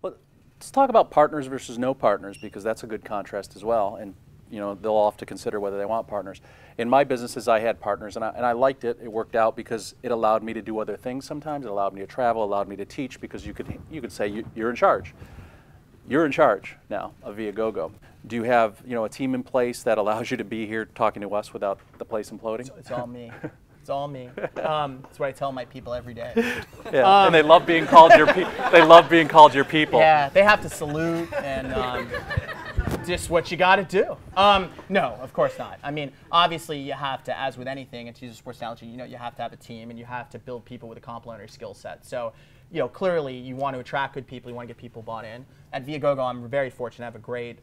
Well, let's talk about partners versus no partners, because that's a good contrast as well. And they'll all have to consider whether they want partners. In my businesses, I had partners, and I liked it. It worked out because it allowed me to do other things sometimes. It allowed me to travel, allowed me to teach, because you could say you're in charge. You're in charge now of Viagogo. Do you have a team in place that allows you to be here talking to us without the place imploding? It's all me. It's all me. That's what I tell my people every day. Yeah, and they love being called your people. They love being called your people. Yeah, they have to salute and just what you got to do. No, of course not. I mean, obviously you have to, as with anything, and to use a sports analogy, you have to have a team and you have to build people with a complementary skill set. So, clearly you want to attract good people. You want to get people bought in. At Viagogo, I'm very fortunate. I have a great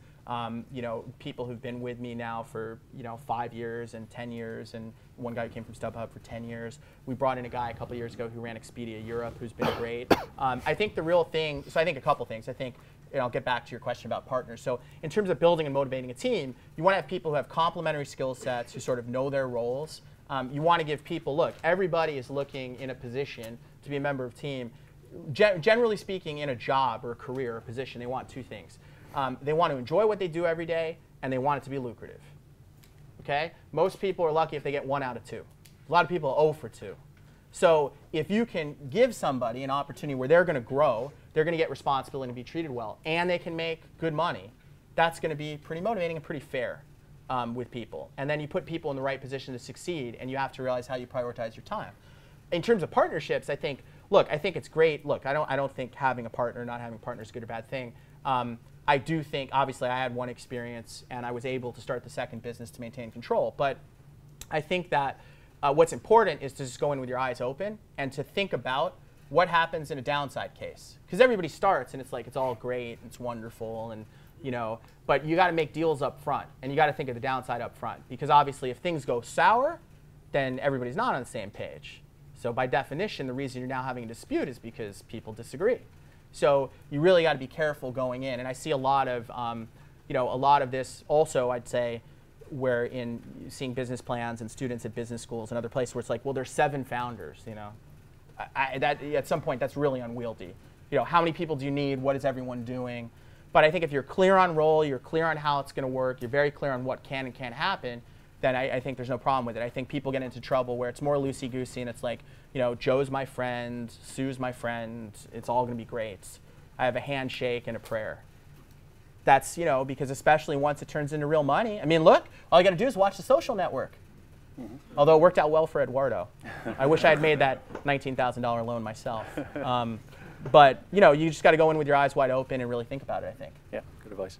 people who've been with me now for 5 years and 10 years, and one guy who came from Stubhub for 10 years. We brought in a guy a couple years ago who ran Expedia Europe, who's been great. I think the real thing, so I think a couple things. I think, I'll get back to your question about partners. So in terms of building and motivating a team, you want to have people who have complementary skill sets, who sort of know their roles. You want to give people, look, everybody is looking in a position to be a member of a team. Generally speaking, in a job or a career or a position, they want two things. They want to enjoy what they do every day, and they want it to be lucrative. Okay? Most people are lucky if they get 1 out of 2. A lot of people are 0 for 2. So if you can give somebody an opportunity where they're going to grow, they're going to get responsibility and be treated well, and they can make good money, that's going to be pretty motivating and pretty fair with people. And then you put people in the right position to succeed, and you have to realize how you prioritize your time. In terms of partnerships, I think it's great. Look, I don't think having a partner, not having a partner is a good or bad thing. I do think, obviously, I had one experience, and I was able to start the second business to maintain control. But I think that what's important is to just go in with your eyes open and to think about what happens in a downside case. Because everybody starts, and it's like it's all great, and it's wonderful, and but you got to make deals up front, and you got to think of the downside up front. Because obviously, if things go sour, then everybody's not on the same page. So by definition, the reason you're now having a dispute is because people disagree. So you really got to be careful going in. And I see a lot of, a lot of this also, I'd say, where in seeing business plans and students at business schools and other places where it's like, well, there's 7 founders. That at some point that's really unwieldy. How many people do you need? What is everyone doing? But I think if you're clear on role, you're clear on how it's going to work, you're very clear on what can and can't happen, then I think there's no problem with it. I think people get into trouble where it's more loosey-goosey and it's like, Joe's my friend, Sue's my friend, it's all going to be great. I have a handshake and a prayer. That's, because especially once it turns into real money. I mean, look, all you got to do is watch The Social Network. Mm-hmm. Although it worked out well for Eduardo. I wish I had made that $19,000 loan myself. But, you just got to go in with your eyes wide open and really think about it, I think. Yeah, good advice.